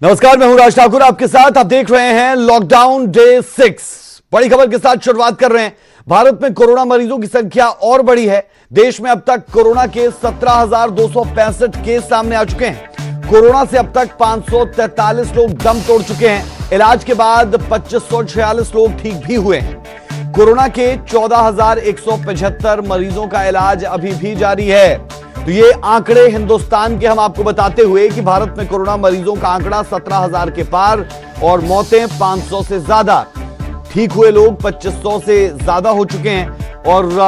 नमस्कार, मैं हूं राज ठाकुर आपके साथ। आप देख रहे हैं लॉकडाउन डे 6। बड़ी खबर के साथ शुरुआत कर रहे हैं। भारत में कोरोना मरीजों की संख्या और बढ़ी है। देश में अब तक कोरोना के 17,265 केस सामने आ चुके हैं। कोरोना से अब तक 543 लोग दम तोड़ चुके हैं। इलाज के बाद 2546 लोग ठीक भी हुए हैं। कोरोना के 14,175 मरीजों का इलाज अभी भी जारी है। तो ये आंकड़े हिंदुस्तान के हम आपको बताते हुए कि भारत में कोरोना मरीजों का आंकड़ा 17,000 के पार और मौतें 500 से ज्यादा। ठीक हुए लोग 2500 से ज्यादा हो चुके हैं और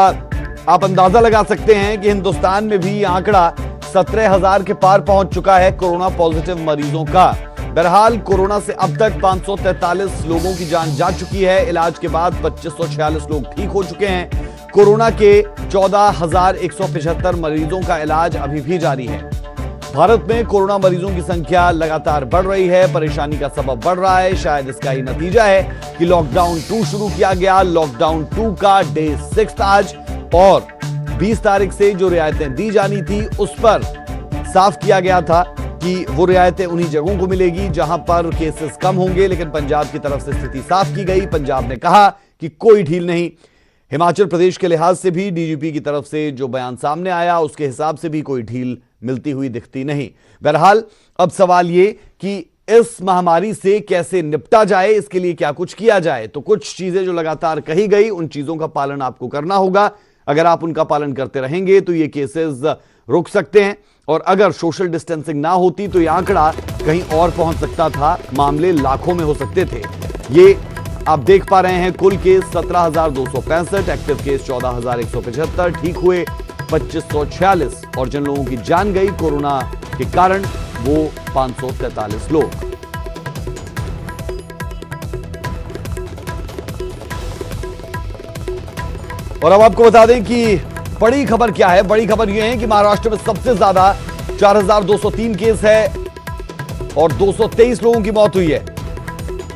आप अंदाजा लगा सकते हैं कि हिंदुस्तान में भी आंकड़ा 17,000 के पार पहुंच चुका है कोरोना पॉजिटिव मरीजों का। बहरहाल कोरोना से अब तक 543 लोगों की जान जा चुकी है। इलाज के बाद 2546 लोग ठीक हो चुके हैं। कोरोना के 14,175 मरीजों का इलाज अभी भी जारी है। भारत में कोरोना मरीजों की संख्या लगातार बढ़ रही है। परेशानी का सबब बढ़ रहा है। शायद इसका ही नतीजा है कि लॉकडाउन 2 शुरू किया गया। लॉकडाउन 2 का डे 6 आज और 20 तारीख से जो रियायतें दी जानी थी उस पर साफ किया गया था कि वो रियायतें उन्हीं जगहों को मिलेगी जहां पर केसेस कम होंगे। लेकिन पंजाब की तरफ से स्थिति साफ की गई। पंजाब ने कहा कि कोई ढील नहीं। हिमाचल प्रदेश के लिहाज से भी डीजीपी की तरफ से जो बयान सामने आया उसके हिसाब से भी कोई ढील मिलती हुई दिखती नहीं। बहरहाल अब सवाल ये कि इस महामारी से कैसे निपटा जाए, इसके लिए क्या कुछ किया जाए। तो कुछ चीजें जो लगातार कही गई उन चीजों का पालन आपको करना होगा। अगर आप उनका पालन करते रहेंगे तो ये केसेस रुक सकते हैं और अगर सोशल डिस्टेंसिंग ना होती तो ये आंकड़ा कहीं और पहुंच सकता था। मामले लाखों में हो सकते थे। ये आप देख पा रहे हैं कुल केस 17,265, एक्टिव केस 14,175, ठीक हुए 2546 और जिन लोगों की जान गई कोरोना के कारण वो 543 लोग। और अब आपको बता दें कि बड़ी खबर क्या है। बड़ी खबर यह है कि महाराष्ट्र में सबसे ज्यादा 4,203 केस है और 223 लोगों की मौत हुई है।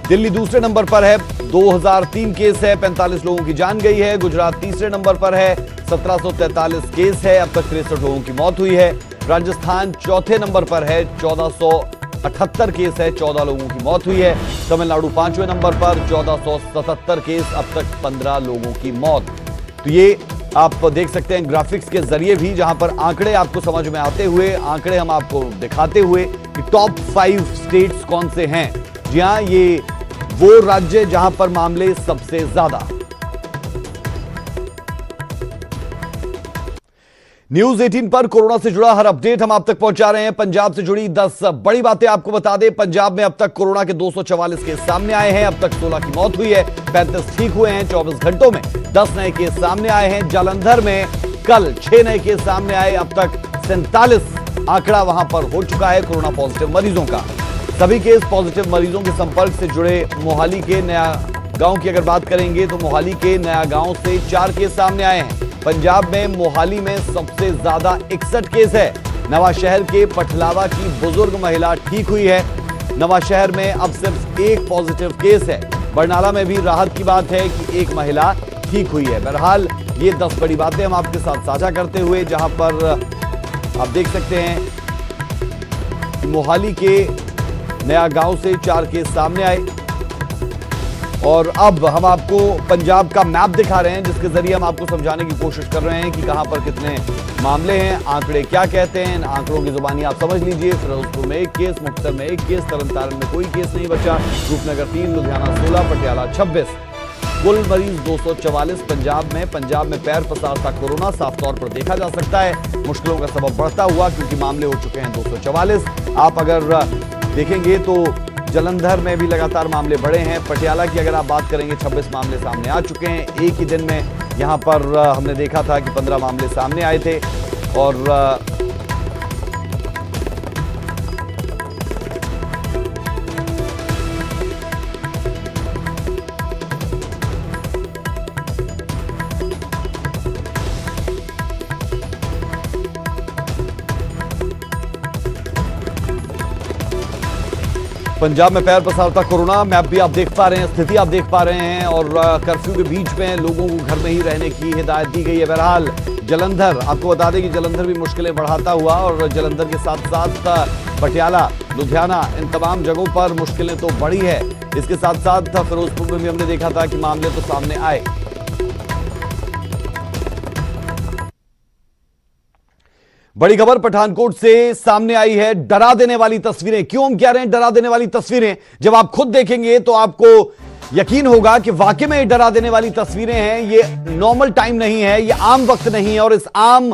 दिल्ली दूसरे नंबर पर है, 2003 केस है, 45 लोगों की जान गई है। गुजरात तीसरे नंबर पर है, 1743 केस है, अब तक 63 लोगों की मौत हुई है। राजस्थान चौथे नंबर पर है, 1478 केस है, 14 लोगों की मौत हुई है। तमिलनाडु पांचवें नंबर पर 1477 केस, अब तक 15 लोगों की मौत। तो ये आप देख सकते हैं ग्राफिक्स के जरिए भी, जहां पर आंकड़े आपको समझ में आते हुए, आंकड़े हम आपको दिखाते हुए कि टॉप 5 स्टेट्स कौन से हैं। जी हां, ये वो राज्य जहां पर मामले सबसे ज्यादा। न्यूज 18 पर कोरोना से जुड़ा हर अपडेट हम आप तक पहुंचा रहे हैं। पंजाब से जुड़ी 10 बड़ी बातें आपको बता दें। पंजाब में अब तक कोरोना के 244 केस सामने आए हैं। अब तक 16 की मौत हुई है, 35 ठीक हुए हैं। 24 घंटों में 10 नए केस सामने आए हैं। जालंधर में कल 6 नए केस सामने आए। अब तक 47 आंकड़ा वहां पर हो चुका है कोरोना पॉजिटिव मरीजों का। सभी केस पॉजिटिव मरीजों के संपर्क से जुड़े मोहाली के नया गांव की अगर बात करेंगे तो मोहाली के नया गांव से 4 केस सामने आए हैं। पंजाब में मोहाली में सबसे ज्यादा 61 केस है। नवाशहर के पठलावा की बुजुर्ग महिला ठीक हुई है। नवाशहर में अब सिर्फ 1 पॉजिटिव केस है। बरनाला में भी राहत की बात है कि 1 महिला ठीक हुई है। बहरहाल ये 10 बड़ी बातें हम आपके साथ साझा करते हुए, जहां पर आप देख सकते हैं मोहाली के नया गांव से 4 केस सामने आए और अब हम आपको पंजाब का मैप दिखा रहे हैं जिसके जरिए हम आपको समझाने की कोशिश कर रहे हैं कि कहां पर कितने मामले हैं, आंकड़े क्या कहते हैं। इन आंकड़ों की जुबानी आप समझ लीजिए। फिरोजपुर में 1 केस, मुक्तसर में 1 केस, तरनतारन में कोई केस नहीं बचा, रूपनगर 3, लुधियाना 16, पटियाला 26, कुल मरीज 244 पंजाब में पैर पसारता कोरोना साफ तौर पर देखा जा सकता है। मुश्किलों का सबब बढ़ता हुआ क्योंकि मामले हो चुके हैं 244। आप अगर देखेंगे तो जलंधर में भी लगातार मामले बढ़े हैं। पटियाला की अगर आप बात करेंगे 26 मामले सामने आ चुके हैं। एक ही दिन में यहां पर हमने देखा था कि 15 मामले सामने आए थे और पंजाब में पैर पसारता कोरोना। मैप भी आप देख पा रहे हैं, स्थिति आप देख पा रहे हैं और कर्फ्यू के बीच में लोगों को घर में ही रहने की हिदायत दी गई है। बहरहाल जलंधर, आपको बता दें कि जलंधर भी मुश्किलें बढ़ाता हुआ और जलंधर के साथ साथ पटियाला, लुधियाना, इन तमाम जगहों पर मुश्किलें तो बढ़ी है। इसके साथ साथ फिरोजपुर में भी हमने देखा था कि मामले तो सामने आए। बड़ी खबर पठानकोट से सामने आई है, डरा देने वाली तस्वीरें। क्यों हम कह रहे हैं डरा देने वाली तस्वीरें? जब आप खुद देखेंगे तो आपको यकीन होगा कि वाकई में डरा देने वाली तस्वीरें हैं। ये नॉर्मल टाइम नहीं है, ये आम वक्त नहीं है। और इस आम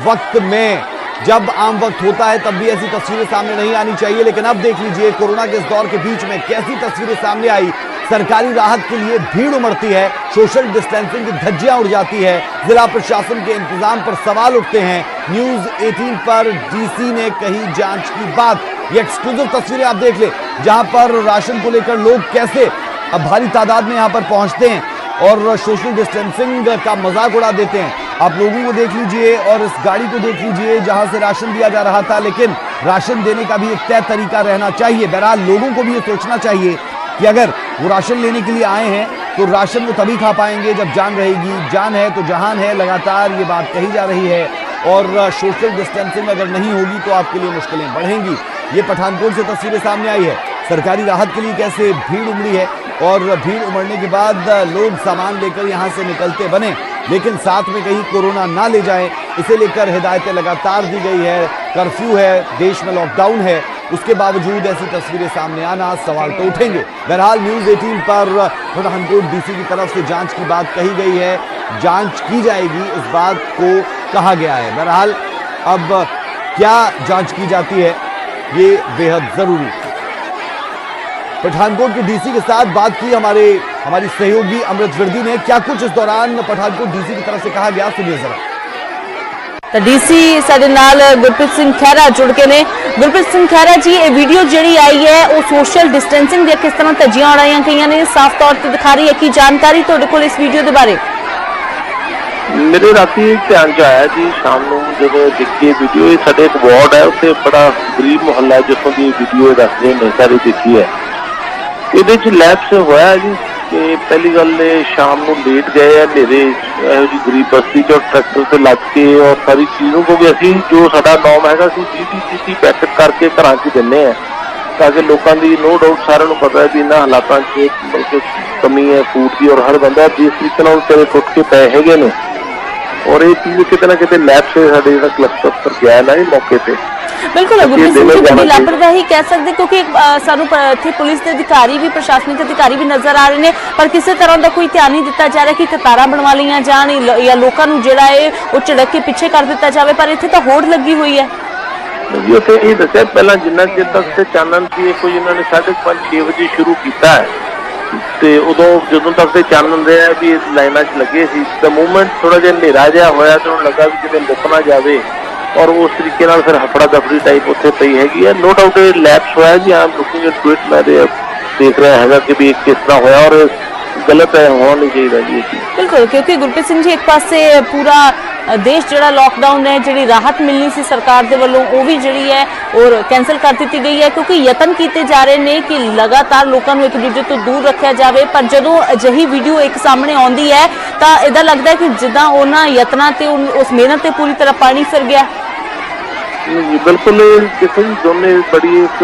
वक्त में, जब आम वक्त होता है तब भी ऐसी तस्वीरें सामने नहीं आनी चाहिए। लेकिन अब देख लीजिए, कोरोना के इस दौर के बीच में कैसी तस्वीरें सामने आई। सरकारी राहत के लिए भीड़ उमड़ती है, सोशल डिस्टेंसिंग की धज्जियां उड़ जाती है, जिला प्रशासन के इंतजाम पर सवाल उठते हैं। न्यूज 18 पर डीसी ने कही जांच की बात। ये एक्सक्लूसिव तस्वीरें आप देख ले, जहां पर राशन को लेकर लोग कैसे अब भारी तादाद में यहां पर पहुंचते हैं और सोशल डिस्टेंसिंग का मजाक उड़ा देते हैं। आप लोगों को देख लीजिए और इस गाड़ी को देख लीजिए जहां से राशन दिया जा रहा था, लेकिन राशन देने का भी एक तय तरीका रहना चाहिए। बहरहाल लोगों को भी ये सोचना चाहिए कि अगर वो राशन लेने के लिए आए हैं तो राशन वो तभी खा पाएंगे जब जान रहेगी। जान है तो जहान है, लगातार ये बात कही जा रही है। और सोशल डिस्टेंसिंग अगर नहीं होगी तो आपके लिए मुश्किलें बढ़ेंगी। ये पठानकोट से तस्वीरें सामने आई है, सरकारी राहत के लिए कैसे भीड़ उमड़ी है। और भीड़ उमड़ने के बाद लोग सामान लेकर यहां से निकलते बने, लेकिन साथ में कहीं कोरोना ना ले जाएं, इसे लेकर हिदायतें लगातार दी गई है। कर्फ्यू है, देश में लॉकडाउन है, उसके बावजूद ऐसी तस्वीरें सामने आना, सवाल तो उठेंगे। बहरहाल न्यूज 18 पर पठानकोट डीसी की तरफ से जांच की बात कही गई है, जांच की जाएगी, इस बात को कहा गया है। बहरहाल अब क्या जांच की जाती है ये बेहद जरूरी। पठानकोट के डीसी के साथ बात की हमारी सहयोगी अमृत विर्दी ने। क्या कुछ इस दौरान पठानकोट डीसी की तरफ से कहा गया, सुनिए जरा। तो डीसी साडे नाल गुरप्रीत सिंह खैरा जुड़ के ने। गुरप्रीत सिंह खैरा जी, ये वीडियो जी आई है वो सोशल डिस्टेंसिंग दी किस तरह धज्जियां उड़ाई गई ने, साफ तौर पर दिखा रही है कि जानकारी तुहाडे कोल इस वीडियो के बारे? मेरे राती ध्यान च आया जी, शाम को जब देखिए वीडियो, ये साडे एक वार्ड है, उत्थे बड़ा गरीब मुहल्ला है जिसों की वीडियो दसदे ने, सारी देखी है। ਇਹਦੇ ਚ ਲੈਪਸ ਹੋਇਆ ਜੀ कि पहली गल शाम को लेट गए है, नेरे जी गरीब बस्ती चो ट्रैक्टर से लग के और सारी चीज़ों को भी असी जो साडा नॉम है 20 पैकेट करके घर च देने हैं ताकि लोगों की नो डाउट सारे को पता है भी इन्होंने हालातों बल्कि कमी है फूड की और हर बंदा जिस तरीके तेरे टुट के पै है ने और ये चीज़ कितने ना कितने लैप्स साडे क्लस्टर पर गया ना जी मौके पर। बिल्कुल गुरप्रीत सिंह जी, बड़ी लापरवाही कह सकते क्योंकि सानू इत्थे पुलिस के अधिकारी भी प्रशासनिक अधिकारी भी नजर आ रहे हैं पर किसी तरह का कोई ध्यान नहीं दिता जा रहा कि कतारां बनवा लिया जान या लोगों को जिहड़ा है वो झिड़क के पिछे कर दिता जाए, पर इत्थे तो होड़ लगी हुई है जी। उत्थे ये दस्सिया पहला जिन्ना चिर तक चानन सी कोई इन्होंने 5:30-6 बजे शुरू किया है तो उदों जो तक चानन रहा भी इस लाइना च लगे सी। द मूवमेंट थोड़ा जिहा नेरा जिहा होया तो लगा भी किते मुक ना जाए और उस तरीके फिर हफड़ा दफड़ी टाइप उत्थे पई हैगी है। नो डाउट ये लैप्स होया जी, आम लुकिंग एट इट मैं देख रहा है कि भी किस तरह होया और गलत है, होना नहीं चाहिए जी। बिल्कुल, क्योंकि गुरप्रीत सिंह जी एक पासे पूरा देश जिहड़ा लॉकडाउन है, जिहड़ी राहत मिलनी सी सरकार दे वल्लों वो भी जिहड़ी है और कैंसल कर दी गई है क्योंकि यतन किए जा रहे हैं कि लगातार लोगों को एक दूजे तो दूर रखा जाए। पर जदों अजिही वीडियो एक सामने आउंदी है तो इदा लगता है कि जिद्दां उन्हां यत्नां ते उस मेहनत ते पूरी तरह पानी फिर गया। जी बिल्कुल, देखो जी दोनों बड़ी एक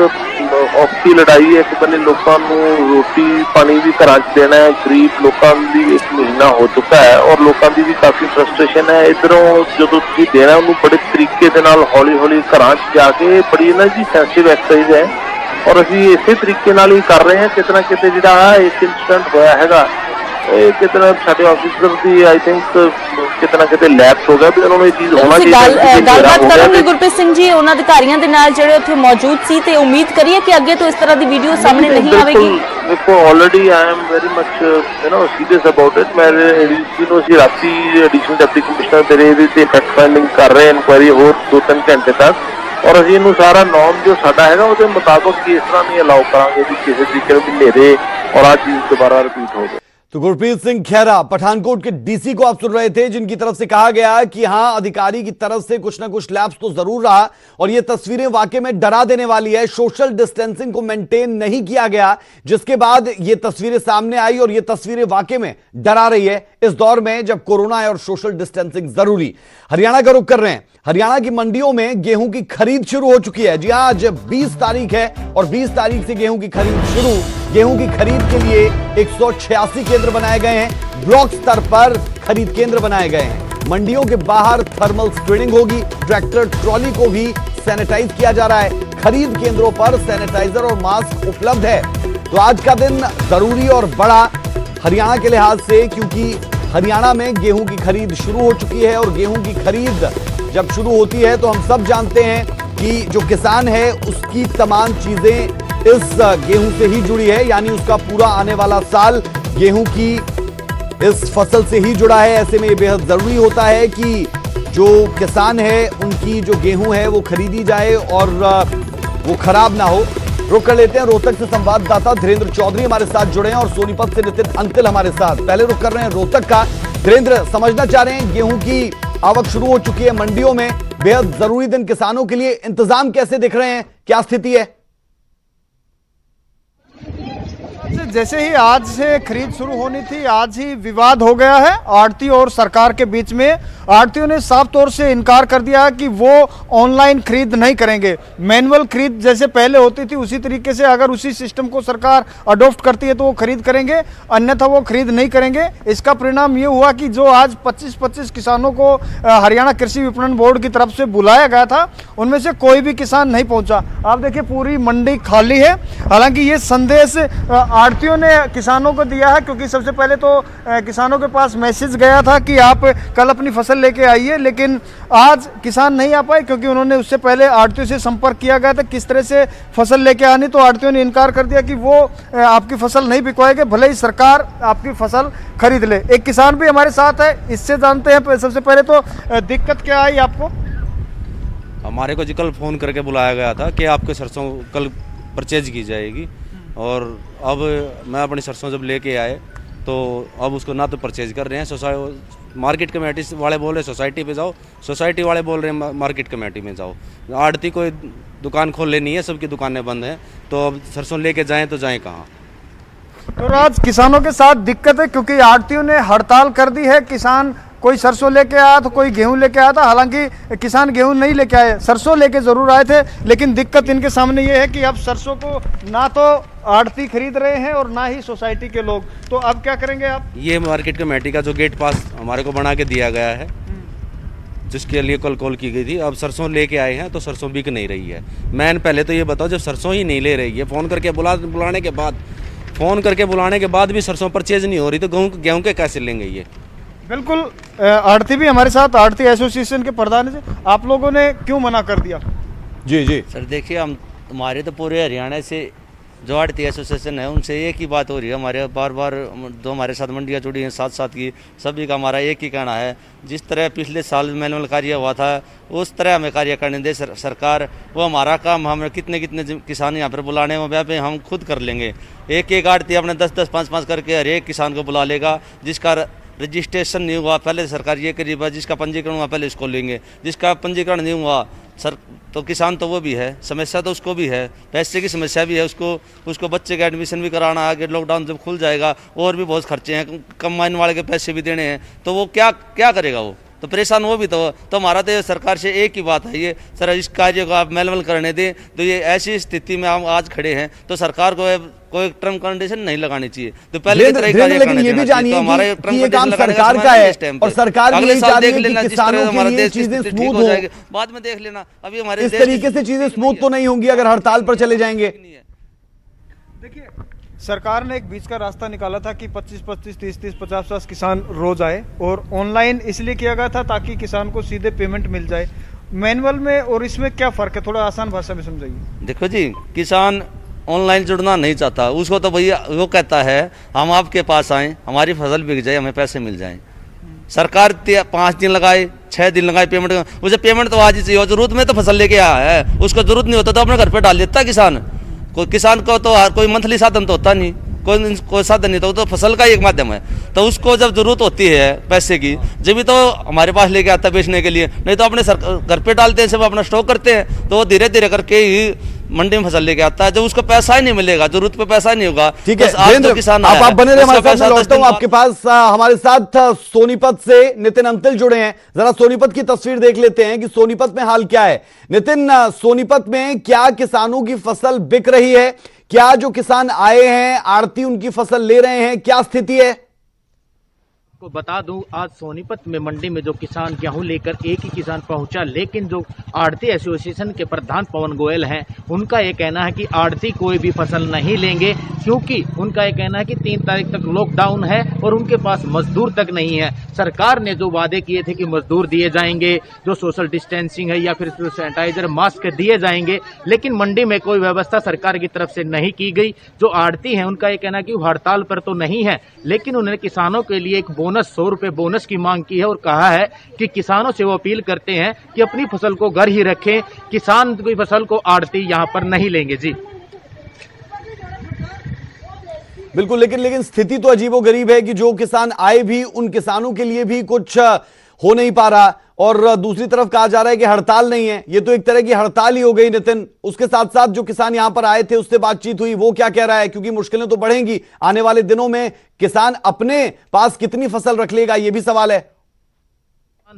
औखी लड़ाई है। एक बने लोगों को रोटी पानी भी घर देना है, गरीब लोगों की एक महीना हो चुका है और लोगों की भी काफ़ी फ्रस्ट्रेशन है। इधरों जो तुम देना उन्होंने बड़े तरीके के नाल हौली हौली घर जाके बड़ी ना जी सेंसिटिव एक्सरसाइज है और असी इसे तरीके नाल ही कर रहे हैं। कितना कितने जिहड़ा एक इंसिडेंट होया हैगा कितना साडे ऑफिसर की आई थिंक कितना कितने लैप्स हो गया भी उन्होंने ये चीज होना चाहिए। गलबात करोगे गुरप्रीत सिंह जी उन्होंने अधिकारियों के नाल जिहड़े उत्थे मौजूद सी ते उम्मीद करिए कि अगे तो इस तरह की वीडियो सामने नहीं आवेगी। देखो already I am very much serious about it. मैं एडीसी नु सी राती एडिशनल डिप्टी कमिश्नर तेरे इहदे फैक्ट फाइंडिंग कर रहे हैं, इंक्वायरी होर 2-3 घंटे तक और असीं इहनूं सारा नॉर्म जो साडा हैगा उहदे मुताबिक इस तरह नहीं अलाउ करांगे कि किसी तरीके भी नेरे और आ चीज दोबारा रिपीट हो जाए। तो गुरप्रीत सिंह खेरा पठानकोट के डीसी को आप सुन रहे थे, जिनकी तरफ से कहा गया कि हां अधिकारी की तरफ से कुछ ना कुछ लैप्स तो जरूर रहा और ये तस्वीरें वाकई में डरा देने वाली है। सोशल डिस्टेंसिंग को मेंटेन नहीं किया गया, जिसके बाद ये तस्वीरें सामने आई और ये तस्वीरें वाकई में डरा रही है इस दौर में जब कोरोना है और सोशल डिस्टेंसिंग जरूरी। हरियाणा का रुख कर रहे हैं। हरियाणा की मंडियों में गेहूं की खरीद शुरू हो चुकी है। जी हां, आज 20 तारीख है और 20 तारीख से गेहूं की खरीद शुरू। गेहूं की खरीद के लिए 186 केंद्र बनाए गए हैं। ब्लॉक स्तर पर खरीद केंद्र बनाए गए हैं। मंडियों के बाहर थर्मल स्क्रीनिंग होगी। ट्रैक्टर ट्रॉली को भी सैनिटाइज किया जा रहा है। खरीद केंद्रों पर सैनिटाइजर और मास्क उपलब्ध है। तो आज का दिन जरूरी और बड़ा हरियाणा के लिहाज से, क्योंकि हरियाणा में गेहूं की खरीद शुरू हो चुकी है और गेहूं की खरीद जब शुरू होती है तो हम सब जानते हैं कि जो किसान है उसकी तमाम चीजें इस गेहूं से ही जुड़ी है, यानी उसका पूरा आने वाला साल गेहूं की इस फसल से ही जुड़ा है। ऐसे में यह बेहद जरूरी होता है कि जो किसान है उनकी जो गेहूं है वो खरीदी जाए और वो खराब ना हो। रुक कर लेते हैं रोहतक से संवाददाता धीरेन्द्र चौधरी हमारे साथ जुड़े हैं और सोनीपत से नितिन अंतिल हमारे साथ। पहले रुक कर रहे हैं रोहतक का। धीरेन्द्र, समझना चाह रहे हैं गेहूं की आवक शुरू हो चुकी है मंडियों में, बेहद जरूरी दिन किसानों के लिए, इंतजाम कैसे दिख रहे हैं, क्या स्थिति है? जैसे ही आज से खरीद शुरू होनी थी, आज ही विवाद हो गया है आढ़ती और सरकार के बीच में। आढ़तियों ने साफ तौर से इनकार कर दिया कि वो ऑनलाइन खरीद नहीं करेंगे। मैनुअल खरीद जैसे पहले होती थी उसी तरीके से अगर उसी सिस्टम को सरकार अडॉप्ट करती है तो वो खरीद करेंगे, अन्यथा वो खरीद नहीं करेंगे। इसका परिणाम ये हुआ कि जो आज 25-25 किसानों को हरियाणा कृषि विपणन बोर्ड की तरफ से बुलाया गया था, उनमें से कोई भी किसान नहीं पहुंचा। आप देखिए पूरी मंडी खाली है। हालांकि ये संदेश आढ़तियों ने किसानों को दिया है, क्योंकि सबसे पहले तो किसानों के पास मैसेज गया था कि आप कल अपनी फसल लेके आइए, लेकिन आज किसान नहीं आ पाए क्योंकि उन्होंने उससे पहले आढ़तियों से संपर्क किया गया था किस तरह से फसल लेके आनी, तो आढ़तियों ने इनकार कर दिया कि वो आपकी फसल नहीं बिकवाएंगे, भले ही सरकार आपकी फसल खरीद ले। एक किसान भी हमारे साथ है, इससे जानते हैं सबसे पहले तो दिक्कत क्या आई आपको? हमारे को जी कल फ़ोन करके बुलाया गया था कि आपके सरसों कल परचेज की जाएगी, और अब मैं अपनी सरसों जब लेके आए तो अब उसको ना तो परचेज कर रहे हैं, मार्केट कमेटी वाले बोल रहे सोसाइटी पे जाओ, सोसाइटी वाले बोल रहे हैं मार्केट कमेटी में जाओ। आढ़ती कोई दुकान खोल लेनी है, सबकी दुकानें बंद हैं, तो अब सरसों लेके जाएं तो जाएं कहाँ? तो आज किसानों के साथ दिक्कत है क्योंकि आढ़तियों ने हड़ताल कर दी है। किसान कोई सरसों लेके आया तो कोई गेहूं लेके आया था। हालांकि किसान गेहूं नहीं लेके आए, सरसों लेके जरूर आए थे, लेकिन दिक्कत इनके सामने ये है कि अब सरसों को ना तो आढ़ती खरीद रहे हैं और ना ही सोसाइटी के लोग। तो अब क्या करेंगे आप? ये मार्केट कमेटी का जो गेट पास हमारे को बना के दिया गया है, जिसके लिए कॉल की गई थी, अब सरसों लेके आए हैं तो सरसों बिक नहीं रही है। मैंने पहले तो ये बताओ, जब सरसों ही नहीं ले रही है, फ़ोन करके बुलाने के बाद भी सरसों परचेज नहीं हो रही, तो गेहूँ के कैसे लेंगे ये? बिल्कुल, आढ़ती भी हमारे साथ, आढ़ती एसोसिएशन के प्रधान जी, आप लोगों ने क्यों मना कर दिया? जी सर, देखिए हमारे तो पूरे हरियाणा से जो आढ़ती एसोसिएशन है उनसे एक ही बात हो रही है। हमारे बार जो हमारे साथ मंडियाँ जुड़ी हैं साथ की, सभी का हमारा एक ही कहना है, जिस तरह पिछले साल मैनुअल कार्य हुआ था उस तरह हमें कार्य करने दे सरकार। वो हमारा काम, हम कितने किसान यहाँ पर बुलाने हैं पे हम खुद कर लेंगे। एक आढ़ती अपने 10-10, 5-5 करके हर एक किसान को बुला लेगा। जिसका रजिस्ट्रेशन नहीं हुआ पहले सरकार ये करीब है, जिसका पंजीकरण हुआ पहले इसको लेंगे, जिसका पंजीकरण नहीं हुआ सर तो किसान तो वो भी है, समस्या तो उसको भी है, पैसे की समस्या भी है, उसको बच्चे का एडमिशन भी कराना, आगे लॉकडाउन जब खुल जाएगा और भी बहुत खर्चे हैं, कमाने वाले के पैसे भी देने हैं, तो वो क्या करेगा? वो तो परेशान वो भी तो हमारा तो सरकार से एक ही बात है, ये सर इस कार्य को आप मैनुअल करने दें। तो ये ऐसी स्थिति में हम आज खड़े हैं तो सरकार को कोई टर्म कंडीशन नहीं लगानी चाहिए, तो पहले लेकिन ये भी जानिए कि ये काम सरकार का है और सरकार भी यही चाहती है कि किसानों के लिए चीजें स्मूथ हो जाएगी। बाद में देख लेना, अभी हमारे इस तरीके से चीजें स्मूथ तो नहीं होंगी अगर हड़ताल पर चले जाएंगे। देखिए, सरकार ने एक बीच का रास्ता निकाला था कि 25-25, 30-30, 50-50 किसान रोज आए, और ऑनलाइन इसलिए किया गया था ताकि किसान को सीधे पेमेंट मिल जाए। मैनुअल में और इसमें क्या फर्क है, थोड़ा आसान भाषा में समझाइए। देखो जी, किसान ऑनलाइन जुड़ना नहीं चाहता, उसको तो भैया वो कहता है हम आपके पास आएँ, हमारी फसल बिक जाए, हमें पैसे मिल जाएं। सरकार 5 दिन लगाए, 6 दिन लगाए पेमेंट, उसे पेमेंट तो आज ही चाहिए। जरूरत में तो फसल लेके आया है, उसको जरूरत नहीं होता तो अपने घर पे डाल देता किसान। कोई किसान को तो कोई मंथली साधन तो होता नहीं, कोई साधन नहीं था, वो तो फसल का एक माध्यम है। तो उसको जब जरूरत होती है पैसे की, जब भी तो हमारे पास लेके आता है बेचने के लिए, नहीं तो अपने घर पे डालते हैं, सब अपना स्टॉक करते हैं, तो वो धीरे धीरे करके ही मंडी में फसल लेके आता है। जब उसको पैसा ही नहीं मिलेगा, जरूरत पे पैसा नहीं होगा। ठीक है वीरेंद्र, किसान आप बने रहे हमारे साथ। मैं लौटता हूं आपके पास। हमारे साथ सोनीपत से नितिन अंतिल जुड़े हैं। जरा सोनीपत की तस्वीर देख लेते हैं कि सोनीपत में हाल क्या है। नितिन, सोनीपत में क्या किसानों की फसल बिक रही है? क्या जो किसान आए हैं आड़ती उनकी फसल ले रहे हैं, क्या स्थिति है? को बता दूं, आज सोनीपत में मंडी में जो किसान गेहूं लेकर एक ही किसान पहुंचा, लेकिन जो आड़ती एसोसिएशन के प्रधान पवन गोयल हैं, उनका ये कहना है कि आड़ती कोई भी फसल नहीं लेंगे, क्योंकि उनका ये कहना है कि 3 तारीख तक लॉकडाउन है और उनके पास मजदूर तक नहीं है। सरकार ने जो वादे किए थे कि मजदूर दिए जाएंगे, जो सोशल डिस्टेंसिंग है या फिर सैनिटाइजर मास्क दिए जाएंगे, लेकिन मंडी में कोई व्यवस्था सरकार की तरफ से नहीं की गई। जो आड़ती है उनका ये कहना है कि वो हड़ताल पर तो नहीं है, लेकिन उन्होंने किसानों के लिए एक 100 रुपए बोनस की मांग की है और कहा है कि किसानों से वो अपील करते हैं कि अपनी फसल को घर ही रखें, किसान की फसल को आड़ती यहां पर नहीं लेंगे। जी बिल्कुल, लेकिन स्थिति तो अजीबोगरीब है कि जो किसान आए भी उन किसानों के लिए भी कुछ हो नहीं पा रहा, और दूसरी तरफ कहा जा रहा है कि हड़ताल नहीं है। ये तो एक तरह की हड़ताल ही हो गई। नितिन, उसके साथ साथ जो किसान यहां पर आए थे उससे बातचीत हुई, वो क्या कह रहा है? क्योंकि मुश्किलें तो बढ़ेंगी आने वाले दिनों में। किसान अपने पास कितनी फसल रख लेगा, ये भी सवाल है।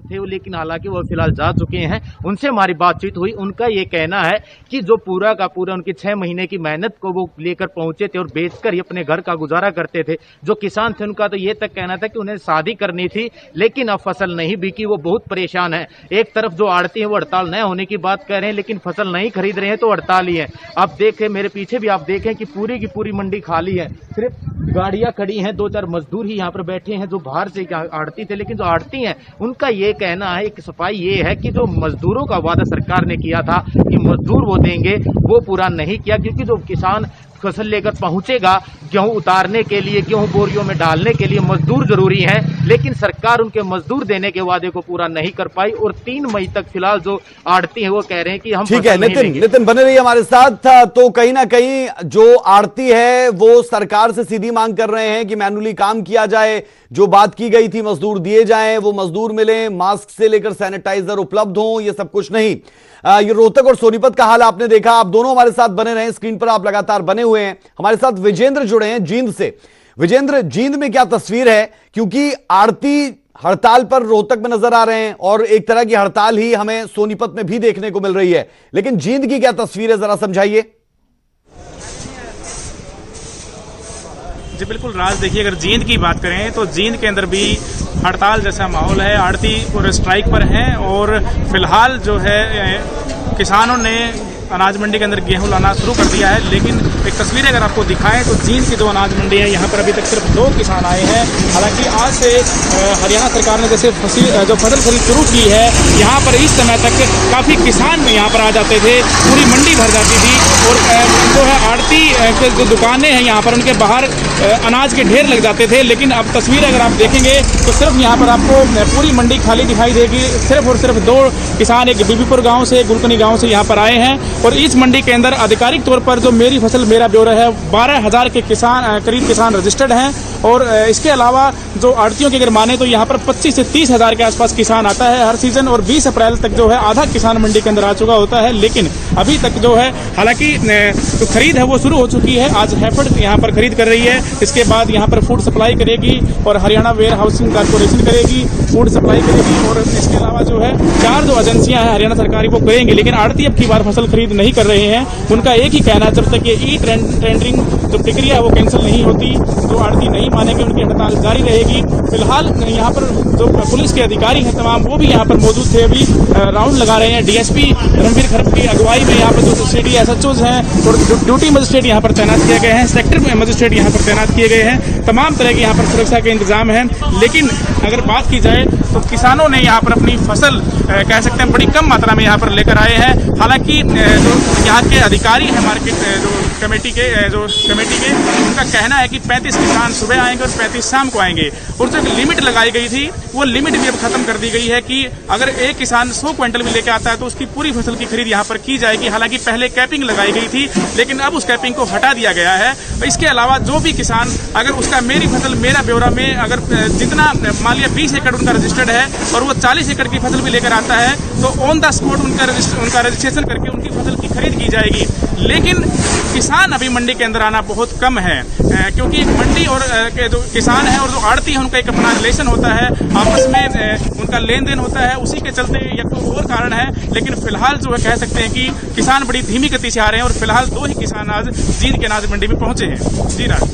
थे वो, लेकिन हालांकि वो फिलहाल जा चुके हैं। उनसे हमारी बातचीत हुई, उनका ये कहना है कि जो पूरा का पूरा उनकी 6 महीने की मेहनत को वो लेकर पहुंचे थे और बेचकर ही अपने घर का गुजारा करते थे। जो किसान थे उनका तो ये तक कहना था कि उन्हें शादी करनी थी, लेकिन अब फसल नहीं बिकी, वो बहुत परेशान है। एक तरफ जो आड़ती है वो हड़ताल न होने की बात कह रहे हैं, लेकिन फसल नहीं खरीद रहे हैं तो हड़ताल ही है। आप देखें, मेरे पीछे भी आप देखें कि पूरी की पूरी मंडी खाली है, सिर्फ गाड़ियां खड़ी हैं, 2-4 मजदूर ही यहाँ पर बैठे हैं जो बाहर से आड़ती थे। लेकिन जो आड़ती हैं उनका ये कहना है, एक सफाई ये है कि जो मजदूरों का वादा सरकार ने किया था कि मजदूर वो देंगे, वो पूरा नहीं किया। क्योंकि जो किसान फसल लेकर पहुंचेगा गेहूं उतारने के लिए, गेहूं बोरियों में डालने के लिए मजदूर जरूरी हैं, लेकिन सरकार उनके मजदूर देने के वादे को पूरा नहीं कर पाई। और 3 मई तक फिलहाल जो आड़ती है वो कह रहे हैं कि हम ठीक है नितिन बने रहिए हमारे साथ। तो कहीं ना कहीं जो आड़ती है वो सरकार से सीधी मांग कर रहे हैं कि मैनुअली काम किया जाए, जो बात की गई थी मजदूर दिए जाएं, वो मजदूर मिले, मास्क से लेकर सैनिटाइजर उपलब्ध हो, ये सब कुछ नहीं। ये रोहतक और सोनीपत का हाल आपने देखा। आप दोनों हमारे साथ बने रहे, स्क्रीन पर आप लगातार बने हुए हैं। हमारे साथ विजेंद्र जुड़े हैं जींद से। विजेंद्र, जींद में क्या तस्वीर है? क्योंकि आड़ती हड़ताल पर रोहतक में नजर आ रहे हैं और एक तरह की हड़ताल ही हमें सोनीपत में भी देखने को मिल रही है, लेकिन जींद की क्या तस्वीर है, जरा समझाइए। जी बिल्कुल राज, देखिए अगर जींद की बात करें तो जींद के अंदर भी हड़ताल जैसा माहौल है। आड़ती और स्ट्राइक पर हैं और फिलहाल जो है किसानों ने अनाज मंडी के अंदर गेहूं लाना शुरू कर दिया है। लेकिन एक तस्वीर अगर आपको दिखाएं तो जींद की जो अनाज मंडी है यहाँ पर अभी तक सिर्फ 2 किसान आए हैं। हालांकि आज से हरियाणा सरकार ने जैसे जो फसल खरीद शुरू की है, यहाँ पर इस समय तक काफ़ी किसान यहाँ पर आ जाते थे, पूरी मंडी भर जाती थी। और जो है आड़ती जो दुकानें हैं यहाँ पर उनके बाहर अनाज के ढेर लग जाते थे। लेकिन अब तस्वीर अगर आप देखेंगे तो सिर्फ यहाँ पर आपको पूरी मंडी खाली दिखाई देगी। सिर्फ और सिर्फ 2 किसान, एक बीबीपुर गाँव से, गुलकनी गाँव से यहाँ पर आए हैं। और इस मंडी के अंदर आधिकारिक तौर पर जो मेरी फसल मेरा ब्यौरा है, 12,000 के किसान करीब किसान रजिस्टर्ड हैं। और इसके अलावा जो आड़तियों की अगर माने तो यहाँ पर 25 से 30,000 के आसपास किसान आता है हर सीजन। और 20 अप्रैल तक जो है आधा किसान मंडी के अंदर आ चुका होता है। लेकिन अभी तक जो है, हालांकि जो खरीद है वो शुरू हो चुकी है। आज हैफेड यहाँ पर खरीद कर रही है, इसके बाद यहाँ पर फूड सप्लाई करेगी और हरियाणा वेयर हाउसिंग कॉर्पोरेशन करेगी, फूड सप्लाई करेगी। और इसके अलावा जो है 4 जो एजेंसियां हैं हरियाणा सरकारी वो करेंगी। लेकिन आड़ती अब की बार फसल खरीद नहीं कर रहे हैं। उनका एक ही कहना है, जब तक ये ई टेंडरिंग जो प्रक्रिया है वो कैंसिल नहीं होती, जो आड़ती नहीं मानेंगे उनकी हड़ताल जारी रहेगी। फिलहाल यहाँ पर जो पुलिस के अधिकारी हैं तमाम, वो भी यहाँ पर मौजूद थे, अभी राउंड लगा रहे हैं। डीएसपी रणवीर खरब की अगुवाई में यहाँ पर जो सिटी एसएचओज हैं और ड्यूटी मजिस्ट्रेट यहाँ पर तैनात किए गए हैं, सेक्टर मजिस्ट्रेट यहाँ पर तैनात किए गए हैं। तमाम तरह के यहाँ पर सुरक्षा के इंतजाम हैं। लेकिन अगर बात की जाए तो किसानों ने यहाँ पर अपनी फसल कह सकते हैं बड़ी कम मात्रा में यहाँ पर लेकर आए हैं। हालांकि जो यहाँ के अधिकारी हैं मार्केट जो कमेटी के उनका कहना है कि 35 किसान सुबह आएंगे और 35 शाम को आएंगे। और जो लिमिट लगाई गई थी वो लिमिट भी अब खत्म कर दी गई है कि अगर एक किसान 100 क्विंटल भी लेके आता है तो उसकी पूरी फसल की खरीद यहाँ पर की जाएगी। हालांकि पहले कैपिंग लगाई गई थी, लेकिन अब उस कैपिंग को हटा दिया गया है। इसके अलावा जो भी किसान अगर उसका मेरी फसल मेरा ब्यौरा में अगर जितना मान लिया 20 एकड़ उनका रजिस्टर्ड है और वो 40 एकड़ की फसल भी लेकर आता है तो ऑन द स्पॉट उनका रजिस्ट्रेशन करके उनकी फसल की खरीद की जाएगी। लेकिन किसान अभी मंडी के अंदर आना बहुत कम है, क्योंकि मंडी और के जो किसान है और जो आड़ती है उनका एक अपना रिलेशन होता है, आपस में उनका लेन देन होता है। उसी के चलते या कोई और कारण है, लेकिन फिलहाल जो है कह सकते हैं कि किसान बड़ी धीमी गति से आ रहे हैं। और फिलहाल 2 ही किसान आज जींद के अनाज मंडी में पहुंचे हैं। जी राज,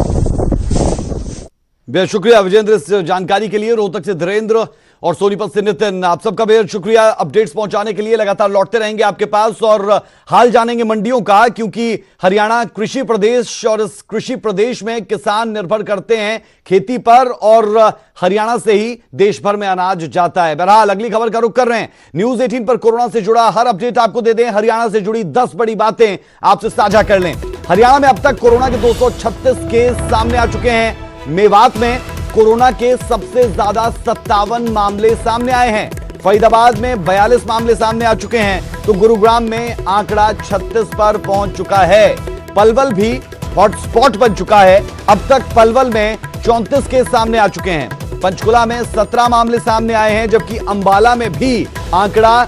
बेहद शुक्रिया विजेंद्र इस जानकारी के लिए। रोहतक से धीरेन्द्र और सोनीपत से नितिन, आप सबका बेहद शुक्रिया अपडेट्स पहुंचाने के लिए। लगातार लौटते रहेंगे आपके पास और हाल जानेंगे मंडियों का, क्योंकि हरियाणा कृषि प्रदेश और इस कृषि प्रदेश में किसान निर्भर करते हैं खेती पर और हरियाणा से ही देश भर में अनाज जाता है। बहरहाल अगली खबर का रुख कर रहे हैं। न्यूज 18 पर कोरोना से जुड़ा हर अपडेट आपको दे दें। हरियाणा से जुड़ी 10 बड़ी बातें आपसे साझा कर लें। हरियाणा में अब तक कोरोना के 236 केस सामने आ चुके हैं। मेवात में कोरोना के सबसे ज्यादा 57 मामले सामने आए हैं। फरीदाबाद में 42 मामले सामने आ चुके हैं, तो गुरुग्राम में आंकड़ा 36 पर पहुंच चुका है। पलवल भी हॉटस्पॉट बन चुका है। अब तक पलवल में 34 केस सामने आ चुके हैं। पंचकुला में 17 मामले सामने आए हैं, जबकि अंबाला में भी आंकड़ा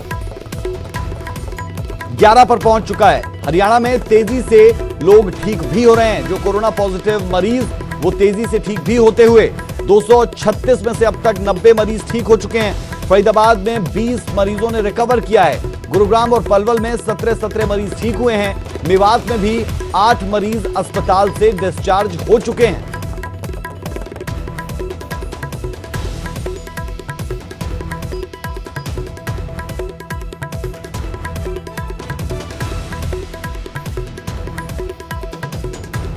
11 पर पहुंच चुका है। हरियाणा में तेजी से लोग ठीक भी हो रहे हैं। जो कोरोना पॉजिटिव मरीज वो तेजी से ठीक भी होते हुए 236 में से अब तक 90 मरीज ठीक हो चुके हैं। फरीदाबाद में 20 मरीजों ने रिकवर किया है। गुरुग्राम और पलवल में 17 मरीज ठीक हुए हैं। मेवात में भी 8 मरीज अस्पताल से डिस्चार्ज हो चुके हैं।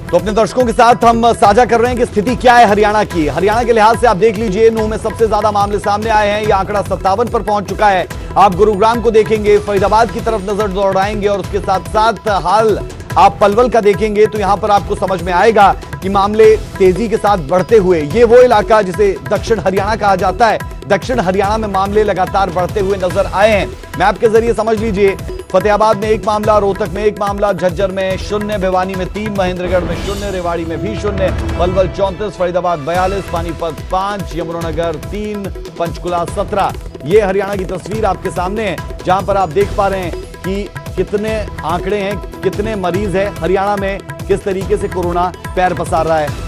तो अपने दर्शकों के साथ हम साझा कर रहे हैं कि स्थिति क्या है हरियाणा की। हरियाणा के लिहाज से आप देख लीजिए, नूंह में सबसे ज्यादा मामले सामने आए हैं। यह आंकड़ा 57 पर पहुंच चुका है। आप गुरुग्राम को देखेंगे, फरीदाबाद की तरफ नजर दौड़ाएंगे और उसके साथ साथ हाल आप पलवल का देखेंगे तो यहां पर आपको समझ में आएगा कि मामले तेजी के साथ बढ़ते हुए, ये वो इलाका जिसे दक्षिण हरियाणा कहा जाता है, दक्षिण हरियाणा में मामले लगातार बढ़ते हुए नजर आए हैं। मैप के जरिए समझ लीजिए, फतेहाबाद में 1 मामला, रोहतक में 1 मामला, झज्जर में 0, भिवानी में 3, महेंद्रगढ़ में 0, रेवाड़ी में भी 0, पलवल 34, फरीदाबाद 42, पानीपत 5, यमुनानगर 3, पंचकुला 17। ये हरियाणा की तस्वीर आपके सामने है, जहां पर आप देख पा रहे हैं कि कितने आंकड़े हैं, कितने मरीज हैं हरियाणा में, किस तरीके से कोरोना पैर पसार रहा है।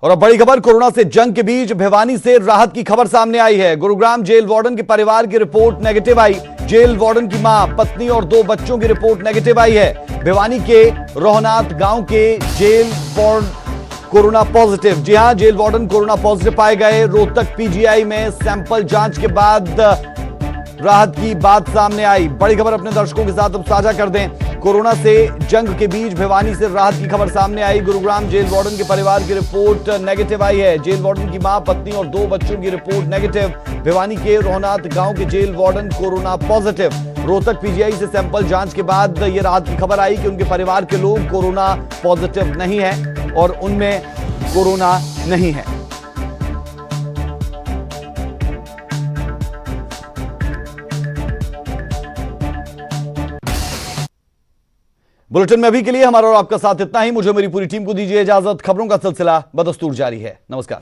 और अब बड़ी खबर, कोरोना से जंग के बीच भिवानी से राहत की खबर सामने आई है। गुरुग्राम जेल वार्डन के परिवार की रिपोर्ट नेगेटिव आई। जेल वार्डन की मां, पत्नी और 2 बच्चों की रिपोर्ट नेगेटिव आई है। भिवानी के रोहनाथ गांव के जेल वार्डन कोरोना पॉजिटिव। जी हां, जेल वार्डन कोरोना पॉजिटिव पाए गए। रोहतक पीजीआई में सैंपल जांच के बाद राहत की बात सामने आई। बड़ी खबर अपने दर्शकों के साथ अब साझा कर दें। कोरोना से जंग के बीच भिवानी से राहत की खबर सामने आई। गुरुग्राम जेल वार्डन के परिवार की रिपोर्ट नेगेटिव आई है। जेल वार्डन की मां, पत्नी और 2 बच्चों की रिपोर्ट नेगेटिव। भिवानी के रोहनाथ गांव के jail warden corona positive. Rohtak PGI से सैंपल जांच के बाद यह राहत की खबर आई कि उनके परिवार के लोग कोरोना पॉजिटिव नहीं है और उनमें कोरोना नहीं है। बुलेटिन में अभी के लिए हमारा और आपका साथ इतना ही। मुझे मेरी पूरी टीम को दीजिए इजाजत। खबरों का सिलसिला बदस्तूर जारी है। नमस्कार।